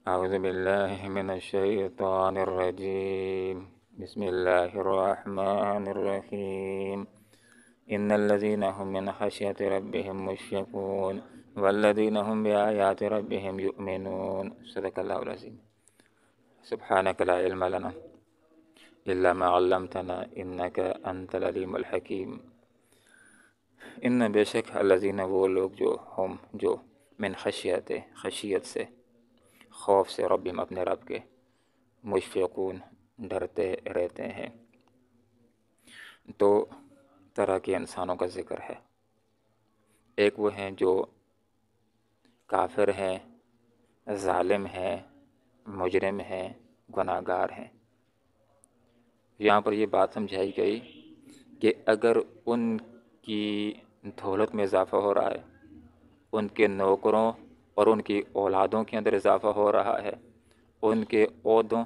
أعوذ بالله من الشيطان الرجيم بسم الله الرحمن الرحيم إن الذين هم من خشية ربهم مشفقون والذين هم بآيات ربهم يؤمنون صدق الله العظيم سبحانك لا علم لنا إلا ما علمتنا إنك أنت العليم الحكيم ان بے شک الذین وہ لوگ جو من خشیت سے خوف سے ربہم اپنے رب کے مشفقون ڈرتے رہتے ہیں۔ دو طرح کے انسانوں کا ذکر ہے، ایک وہ ہیں جو کافر ہیں، ظالم ہیں، مجرم ہیں، گناہ گار ہیں۔ یہاں پر یہ بات سمجھائی گئی کہ اگر ان کی دولت میں اضافہ ہو رہا ہے، ان کے نوکروں اور ان کی اولادوں کے اندر اضافہ ہو رہا ہے، ان کے عہدوں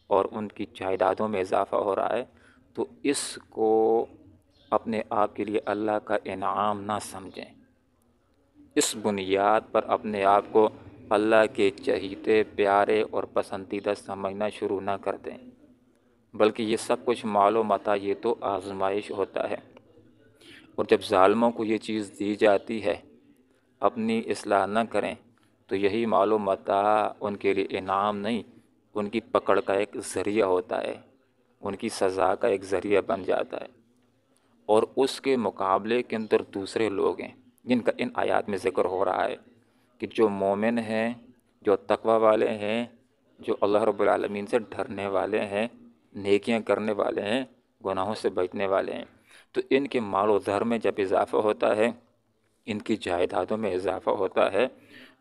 اور ان کی جائیدادوں میں اضافہ ہو رہا ہے، تو اس کو اپنے آپ کے لیے اللہ کا انعام نہ سمجھیں، اس بنیاد پر اپنے آپ کو اللہ کے چہیتے پیارے اور پسندیدہ سمجھنا شروع نہ کر دیں، بلکہ یہ سب کچھ مال و متاع یہ تو آزمائش ہوتا ہے، اور جب ظالموں کو یہ چیز دی جاتی ہے اپنی اصلاح نہ کریں تو یہی مال و متاع ان کے لیے انعام نہیں، ان کی پکڑ کا ایک ذریعہ ہوتا ہے، ان کی سزا کا ایک ذریعہ بن جاتا ہے۔ اور اس کے مقابلے کے اندر دوسرے لوگ ہیں جن کا ان آیات میں ذکر ہو رہا ہے کہ جو مومن ہیں، جو تقوی والے ہیں، جو اللہ رب العالمین سے ڈرنے والے ہیں، نیکیاں کرنے والے ہیں، گناہوں سے بچنے والے ہیں، تو ان کے مال و زر میں جب اضافہ ہوتا ہے، ان کی جائیدادوں میں اضافہ ہوتا ہے،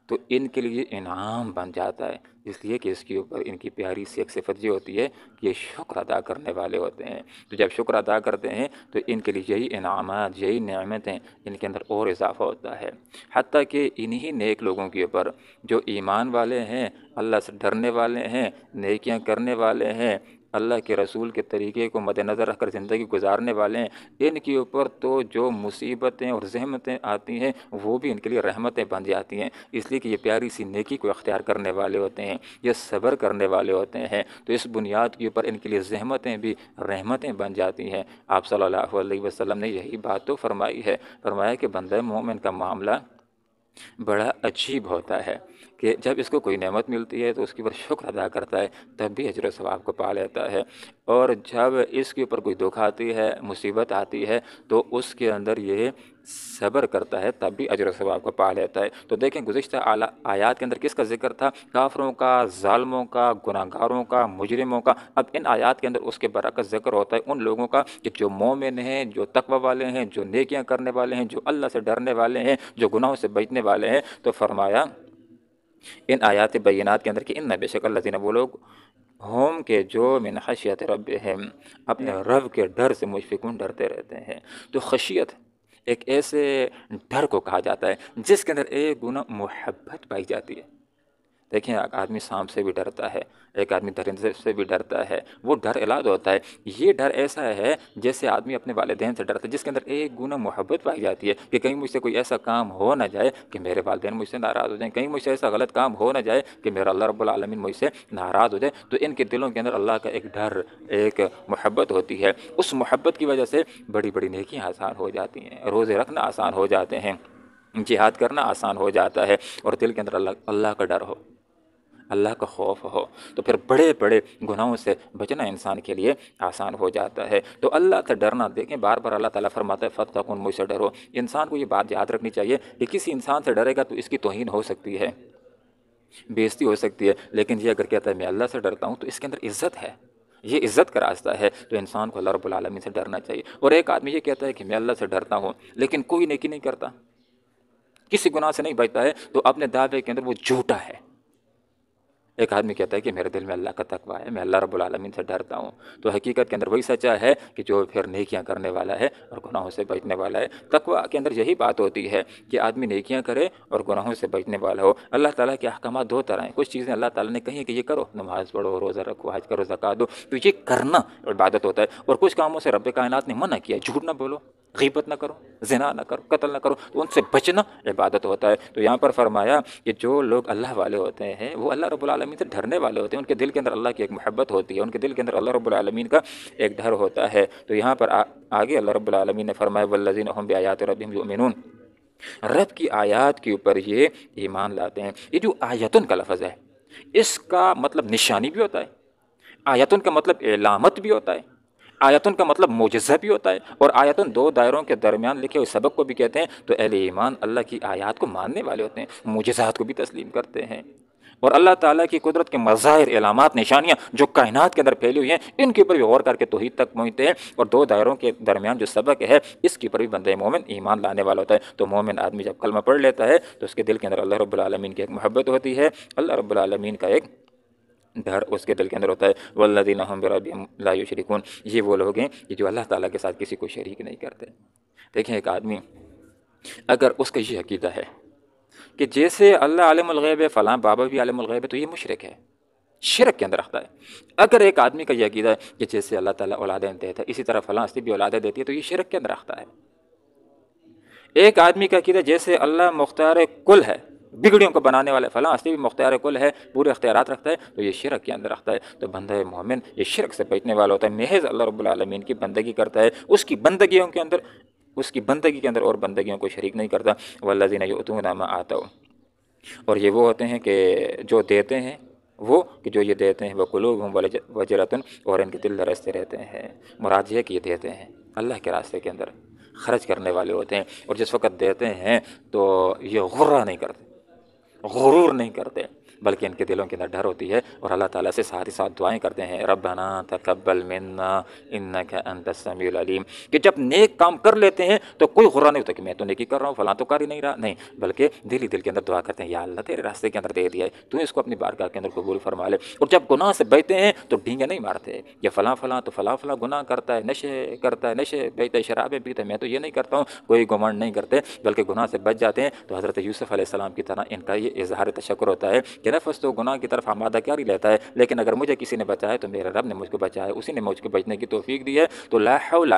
تو ان کے لیے انعام بن جاتا ہے، اس لیے کہ اس کے اوپر ان کی پیاری سی ایک صفت یہ ہوتی ہے کہ یہ شکر ادا کرنے والے ہوتے ہیں۔ تو جب شکر ادا کرتے ہیں تو ان کے لیے یہی انعامات، یہی نعمتیں ان کے اندر اور اضافہ ہوتا ہے، حتیٰ کہ انہی نیک لوگوں کے اوپر جو ایمان والے ہیں، اللہ سے ڈرنے والے ہیں، نیکیاں کرنے والے ہیں، اللہ کے رسول کے طریقے کو مد نظر رکھ کر زندگی گزارنے والے ہیں، ان کے اوپر تو جو مصیبتیں اور زحمتیں آتی ہیں وہ بھی ان کے لیے رحمتیں بن جاتی ہیں، اس لیے کہ یہ پیاری سی نیکی کو اختیار کرنے والے ہوتے ہیں، یہ صبر کرنے والے ہوتے ہیں، تو اس بنیاد کے اوپر ان کے لیے زحمتیں بھی رحمتیں بن جاتی ہیں۔ آپ صلی اللہ علیہ وسلم نے یہی بات تو فرمائی ہے، فرمایا کہ بندہ مومن کا معاملہ بڑا عجیب ہوتا ہے کہ جب اس کو کوئی نعمت ملتی ہے تو اس کے اوپر شکر ادا کرتا ہے تب بھی اجر و ثواب کو پا لیتا ہے، اور جب اس کے اوپر کوئی دکھ آتی ہے، مصیبت آتی ہے، تو اس کے اندر یہ صبر کرتا ہے تب بھی اجر و ثواب کو پا لیتا ہے۔ تو دیکھیں گزشتہ آیات کے اندر کس کا ذکر تھا؟ کافروں کا، ظالموں کا، گناہ گاروں کا، مجرموں کا۔ اب ان آیات کے اندر اس کے برعکس ذکر ہوتا ہے ان لوگوں کا کہ جو مومن ہیں، جو تقوی والے ہیں، جو نیکیاں کرنے والے ہیں، جو اللہ سے ڈرنے والے ہیں، جو گناہوں سے بچنے والے ہیں۔ تو فرمایا ان آیات بینات کے اندر کہ ان بے شک الذین وہ لوگ ہوم کے جو من خشیت ربہم اپنے رب کے ڈر سے مشفقون ڈرتے رہتے ہیں۔ تو خشیت ایک ایسے ڈر کو کہا جاتا ہے جس کے اندر ایک گنا محبت پائی جاتی ہے۔ دیکھیں ایک آدمی سانپ سے بھی ڈرتا ہے، ایک آدمی درندے سے بھی ڈرتا ہے، وہ ڈر علاج ہوتا ہے۔ یہ ڈر ایسا ہے جیسے آدمی اپنے والدین سے ڈرتا ہے، جس کے اندر ایک گنا محبت پائی جاتی ہے کہ کہیں مجھ سے کوئی ایسا کام ہو نہ جائے کہ میرے والدین مجھ سے ناراض ہو جائیں، کہیں مجھ سے ایسا غلط کام ہو نہ جائے کہ میرا اللہ رب العالمین مجھ سے ناراض ہو جائے۔ تو ان کے دلوں کے اندر اللہ کا ایک ڈر، ایک محبت ہوتی ہے، اس محبت کی وجہ سے بڑی بڑی نیکیاں آسان ہو جاتی ہیں، روزے رکھنا آسان ہو جاتے ہیں، جہاد کرنا آسان ہو جاتا ہے، اور دل کے اندر اللہ کا ڈر ہو، اللہ کا خوف ہو، تو پھر بڑے بڑے گناہوں سے بچنا انسان کے لیے آسان ہو جاتا ہے۔ تو اللہ سے ڈرنا، دیکھیں بار بار اللہ تعالیٰ فرماتا ہے فَاتَّقُونِ، مجھ سے ڈرو۔ انسان کو یہ بات یاد رکھنی چاہیے کہ کسی انسان سے ڈرے گا تو اس کی توہین ہو سکتی ہے، بےزتی ہو سکتی ہے، لیکن یہ اگر کہتا ہے میں اللہ سے ڈرتا ہوں تو اس کے اندر عزت ہے، یہ عزت کا راستہ ہے۔ تو انسان کو اللہ رب العالمین سے ڈرنا چاہیے۔ اور ایک آدمی یہ کہتا ہے کہ میں اللہ سے ڈرتا ہوں لیکن کوئی نیکی نہیں کرتا، کسی گناہ سے نہیں بچتا ہے، تو اپنے دعوے کے اندر وہ جھوٹا ہے۔ ایک آدمی کہتا ہے کہ میرے دل میں اللہ کا تقویٰ ہے، میں اللہ رب العالمین سے ڈرتا ہوں، تو حقیقت کے اندر وہی سچا ہے کہ جو پھر نیکیاں کرنے والا ہے اور گناہوں سے بچنے والا ہے۔ تقویٰ کے اندر یہی بات ہوتی ہے کہ آدمی نیکیاں کرے اور گناہوں سے بچنے والا ہو۔ اللہ تعالیٰ کے احکامات دو طرح ہیں، کچھ چیزیں اللہ تعالیٰ نے کہی ہیں کہ یہ کرو، نماز پڑھو، روزہ رکھو، حج کرو، زکوٰۃ دو، تو یہ کرنا عبادت ہوتا ہے، اور کچھ کاموں سے رب کائنات نے منع کیا، جھوٹ نہ بولو، غیبت نہ کرو، زنا نہ کرو، قتل نہ کرو، تو ان سے بچنا عبادت ہوتا ہے۔ تو یہاں پر فرمایا کہ جو لوگ اللہ والے ہوتے ہیں وہ اللہ رب العالمین سے ڈرنے والے ہوتے ہیں، ان کے دل کے اندر اللہ کی ایک محبت ہوتی ہے، ان کے دل کے اندر اللہ رب العالمین کا ایک ڈر ہوتا ہے۔ تو یہاں پر آگے اللہ رب العالمین نے فرمایا والذین هم بآیات ربهم یؤمنون، رب کی آیات کے اوپر یہ ایمان لاتے ہیں۔ یہ جو آیتن کا لفظ ہے اس کا مطلب نشانی بھی ہوتا ہے، آیتن کا مطلب علامت بھی ہوتا ہے، آیتن کا مطلب معجزہ بھی ہوتا ہے، اور آیتن دو دائروں کے درمیان لکھے ہوئے سبق کو بھی کہتے ہیں۔ تو اہل ایمان اللہ کی آیات کو ماننے والے ہوتے ہیں، معجزات کو بھی تسلیم کرتے ہیں، اور اللہ تعالیٰ کی قدرت کے مظاہر، علامات، نشانیاں جو کائنات کے اندر پھیلی ہوئی ہیں ان کے اوپر بھی غور کر کے توحید تک پہنچتے ہیں۔ اور دو دائروں کے درمیان جو سبق ہے اس کے اوپر بھی بندہ مومن ایمان لانے والا ہوتا ہے۔ تو مومن آدمی جب کلمہ پڑھ لیتا ہے تو اس کے دل کے اندر اللہ رب العالمین کی ایک محبت ہوتی ہے، اللہ رب العالمین کا ایک ڈر اس کے دل کے اندر ہوتا ہے۔ والذین هم بربهم لا یشرکون، یہ وہ لوگ ہیں کہ جو اللہ تعالیٰ کے ساتھ کسی کو شریک نہیں کرتے۔ دیکھیں ایک آدمی اگر اس کا یہ عقیدہ ہے کہ جیسے اللہ عالم الغیب ہے فلاں بابا بھی عالم الغیب ہے، تو یہ مشرک ہے، شرک کے اندر رکھتا ہے۔ اگر ایک آدمی کا یہ عقیدہ ہے کہ جیسے اللہ تعالیٰ اولادیں دیتا ہے اسی طرح فلاں ہستی بھی اولادیں دیتی ہے، تو یہ شرک کے اندر رکھتا ہے۔ ایک آدمی کا عقیدہ جیسے اللہ مختار کل ہے، بگڑیوں کو بنانے والے فلاں ہستی بھی مختار کل ہے، پورے اختیارات رکھتا ہے، تو یہ شرک کے اندر رکھتا ہے۔ تو بندہ مومن یہ شرک سے بچنے والا ہوتا ہے، محض اللہ رب العالمین کی بندگی کرتا ہے، اس کی بندگیوں کے اندر، اس کی بندگی کے اندر اور بندگیوں کو شریک نہیں کرتا۔ والذین یؤتون ما آتوا، اور یہ وہ ہوتے ہیں کہ جو دیتے ہیں، وہ کہ جو یہ دیتے ہیں وقلوبہم وجلۃ، اور ان کے دل لرزتے رہتے ہیں۔ مراد یہ ہے کہ یہ دیتے ہیں اللہ کے راستے کے اندر خرچ کرنے والے ہوتے ہیں، اور جس وقت دیتے ہیں تو یہ غرہ نہیں کرتے، غرور نہیں کرتے، بلکہ ان کے دلوں کے اندر ڈر ہوتی ہے، اور اللہ تعالیٰ سے ساتھ ہی ساتھ دعائیں کرتے ہیں ربنا تقبل منا انک انت السمیع العلیم، کہ جب نیک کام کر لیتے ہیں تو کوئی غرہ نہیں ہوتا کہ میں تو نیکی کر رہا ہوں فلاں تو کر ہی نہیں رہا، نہیں، بلکہ دل ہی دل کے اندر دعا کرتے ہیں یا اللہ تیرے راستے کے اندر دے دیا ہے، تو اس کو اپنی بارگاہ کے اندر قبول فرما لے۔ اور جب گناہ سے بچتے ہیں تو ڈینگے نہیں مارتے یہ فلاں فلاں تو فلاں فلاں گناہ کرتا ہے، نشے کرتا ہے، نشے پیتا ہے، شرابیں پیتا ہے، میں تو یہ نہیں کرتا ہوں، کوئی گمنڈ نہیں کرتے، بلکہ گناہ سے بچ جاتے ہیں۔ تو حضرت یوسف علیہ السلام کی طرح ان کا یہ اظہار تشکر ہوتا ہے کہ نفس تو گناہ کی طرف آمادہ کیا ہی لیتا ہے، لیکن اگر مجھے کسی نے بچایا تو میرے رب نے مجھ کو بچایا، اسی نے مجھ کو بچنے کی توفیق دی ہے۔ تو لا حول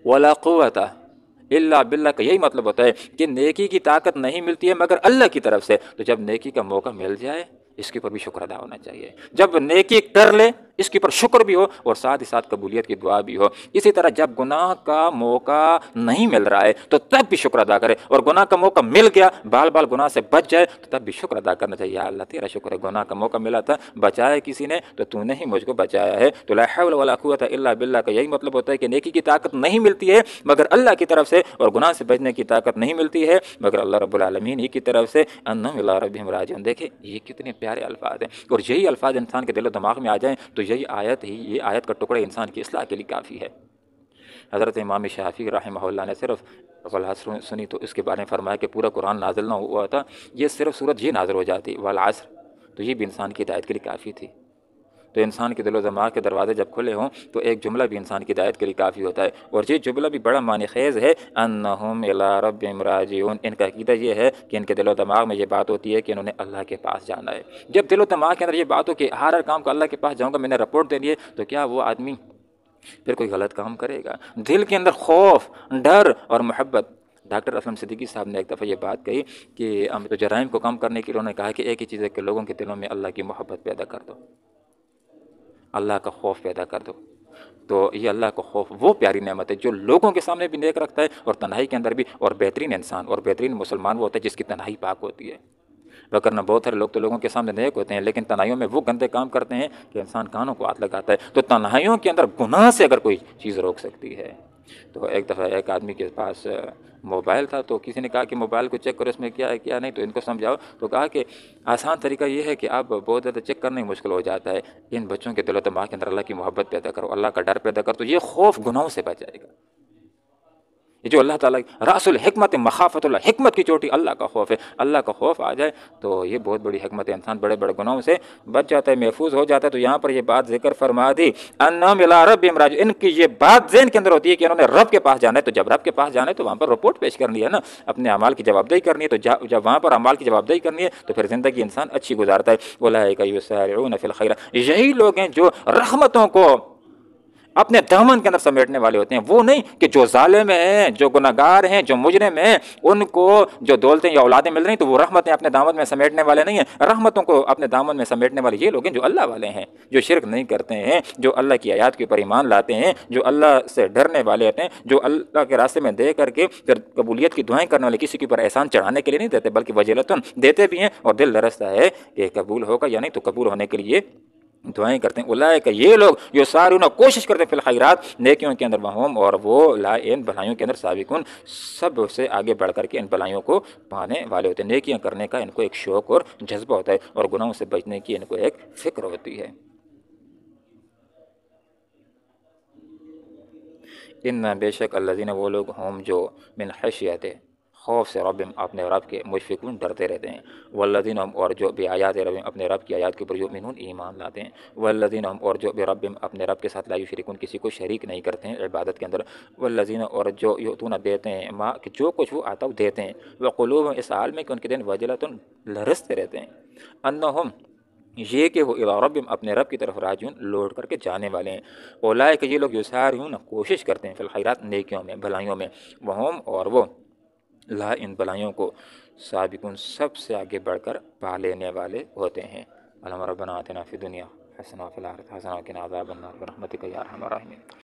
ولا قوت الا باللہ کا یہی مطلب ہوتا ہے کہ نیکی کی طاقت نہیں ملتی ہے مگر اللہ کی طرف سے۔ تو جب نیکی کا موقع مل جائے اس کے اوپر بھی شکر ادا ہونا چاہیے، جب نیکی کر لے اس کے اوپر شکر بھی ہو اور ساتھ ہی ساتھ قبولیت کی دعا بھی ہو۔ اسی طرح جب گناہ کا موقع نہیں مل رہا ہے تو تب بھی شکر ادا کرے، اور گناہ کا موقع مل گیا بال بال گناہ سے بچ جائے تو تب بھی شکر ادا کرنا چاہیے، یا اللہ تیرا شکر ہے، گناہ کا موقع ملا تھا بچایا کسی نے تو تو نے ہی مجھ کو بچایا ہے۔ تو لا حول ولا قوت الا باللہ کا یہی مطلب ہوتا ہے کہ نیکی کی طاقت نہیں ملتی ہے مگر اللہ کی طرف سے، اور گناہ سے بچنے کی طاقت نہیں ملتی ہے مگر اللہ رب العالمین ہی کی طرف سے۔ انہم الی ربہم راجعون، دیکھیں یہ کتنے پیارے الفاظ ہیں، اور یہی الفاظ انسان کے دل و دماغ میں آ جائیں تو یہی آیت ہی، یہ آیت کا ٹکڑا انسان کی اصلاح کے لیے کافی ہے۔ حضرت امام شافعی رحمہ اللہ نے صرف والعصر سنی تو اس کے بارے میں فرمایا کہ پورا قرآن نازل نہ ہوا تھا، یہ صرف سورت یہ نازل ہو جاتی والعصر، تو یہ بھی انسان کی ہدایت کے لیے کافی تھی۔ تو انسان کے دل و دماغ کے دروازے جب کھلے ہوں تو ایک جملہ بھی انسان کی ہدایت کے لیے کافی ہوتا ہے، اور یہ جملہ بھی بڑا معنی خیز ہے، انہم الی ربہم راجعون۔ ان کا عقیدہ یہ ہے کہ ان کے دل و دماغ میں یہ بات ہوتی ہے کہ انہوں نے اللہ کے پاس جانا ہے۔ جب دل و دماغ کے اندر یہ بات ہو کہ ہر کام کو اللہ کے پاس جاؤں گا، میں نے رپورٹ دینی ہے، تو کیا وہ آدمی پھر کوئی غلط کام کرے گا؟ دل کے اندر خوف، ڈر اور محبت۔ ڈاکٹر اسلم صدیقی صاحب نے ایک دفعہ یہ بات کہی کہ تو جرائم کو کم کرنے کے لیے انہوں نے کہا کہ ایک ہی چیز ہے کہ لوگوں کے دلوں میں اللہ کی محبت پیدا کر دو، اللہ کا خوف پیدا کر دو۔ تو یہ اللہ کا خوف وہ پیاری نعمت ہے جو لوگوں کے سامنے بھی نیک رکھتا ہے اور تنہائی کے اندر بھی، اور بہترین انسان اور بہترین مسلمان وہ ہوتا ہے جس کی تنہائی پاک ہوتی ہے۔ وگرنہ بہت سارے لوگ تو لوگوں کے سامنے نیک ہوتے ہیں لیکن تنہائیوں میں وہ گندے کام کرتے ہیں کہ انسان کانوں کو ہاتھ لگاتا ہے۔ تو تنہائیوں کے اندر گناہ سے اگر کوئی چیز روک سکتی ہے، تو ایک دفعہ ایک آدمی کے پاس موبائل تھا، تو کسی نے کہا کہ موبائل کو چیک کرو اس میں کیا ہے کیا نہیں، تو ان کو سمجھاؤ، تو کہا کہ آسان طریقہ یہ ہے کہ آپ بہت زیادہ چیک کرنا ہی مشکل ہو جاتا ہے، ان بچوں کے دل و دماغ کے اندر اللہ کی محبت پیدا کرو، اللہ کا ڈر پیدا کرو، تو یہ خوف گناہوں سے بچ جائے گا۔ یہ جو اللہ تعالیٰ راس الحکمت مخافت اللہ، حکمت کی چوٹی اللہ کا خوف ہے، اللہ کا خوف آ جائے تو یہ بہت بڑی حکمت ہے، انسان بڑے بڑے گناہوں سے بچ جاتا ہے، محفوظ ہو جاتا ہے۔ تو یہاں پر یہ بات ذکر فرما دی انہم الی ربہم راجعون، ان کی یہ بات ذہن کے اندر ہوتی ہے کہ انہوں نے رب کے پاس جانا ہے، تو جب رب کے پاس جانا ہے تو وہاں پر رپورٹ پیش کرنی ہے نا، اپنے اعمال کی جواب دہی کرنی ہے، تو جب وہاں پر اعمال کی جواب دہی کرنی ہے تو پھر زندگی انسان اچھی گزارتا ہے۔ اولئک یسارعون فی الخیرات، یہی لوگ ہیں جو رحمتوں کو اپنے دامن کے اندر سمیٹنے والے ہوتے ہیں، وہ نہیں کہ جو ظالم ہیں، جو گناہگار ہیں، جو مجرم ہیں، ان کو جو دولتیں یا اولادیں مل رہی ہیں تو وہ رحمتیں اپنے دامن میں سمیٹنے والے نہیں ہیں۔ رحمتوں کو اپنے دامن میں سمیٹنے والے یہ لوگ ہیں جو اللہ والے ہیں، جو شرک نہیں کرتے ہیں، جو اللہ کی آیات کے اوپر ایمان لاتے ہیں، جو اللہ سے ڈرنے والے ہوتے ہیں، جو اللہ کے راستے میں دے کر کے پھر قبولیت کی دعائیں کرنے والے، کسی کے اوپر احسان چڑھانے کے لیے نہیں دیتے بلکہ وجلتن دیتے بھی ہیں اور دل لرزتا ہے کہ قبول ہوگا یا نہیں، تو قبول ہونے کے لیے دعائیں کرتے ہیں۔ اولئک یہ لوگ جو سارون کوشش کرتے ہیں فی الخیرات نیکیوں کے اندر، وہم اور وہ لا ان بھلائیوں کے اندر سابقون سب سے آگے بڑھ کر کے ان بھلائیوں کو پانے والے ہوتے ہیں۔ نیکیاں کرنے کا ان کو ایک شوق اور جذبہ ہوتا ہے اور گناہوں سے بچنے کی ان کو ایک فکر ہوتی ہے۔ ان بے شک الذین وہ لوگ ہم جو من خشیت خوف سے رب اپنے رب کے مشفقون ڈرتے رہتے ہیں، والذین ہم اور جو بے آیات رب اپنے رب کی آیات کے اوپر یؤمنون ایمان لاتے ہیں، والذین ہم اور جو بے رب اپنے رب کے ساتھ لا یشرکون کسی کو شریک نہیں کرتے ہیں عبادت کے اندر، والذین اور جو یؤتون دیتے ہیں ما کہ جو کچھ وہ آتا وہ دیتے ہیں، وقلوبہم اس حال میں کہ ان کے دل وجلۃ لرزتے رہتے ہیں، انہم یہ کہ وہ الی ربہم اپنے رب کی طرف راجعون لوٹ کر کے جانے والے ہیں، اولئک یہ لوگ یسارعون کوشش کرتے ہیں فی الخیرات نیکیوں میں بھلائیوں میں، وہم اور وہ لا ان بھلائیوں کو سابقون سب سے آگے بڑھ کر پا لینے والے ہوتے ہیں۔ اللہم ربنا آتنا فی الدنیا حسنہ وفی الآخرۃ حسنہ وقنا عذاب النار برحمتک یا ارحم الراحمین۔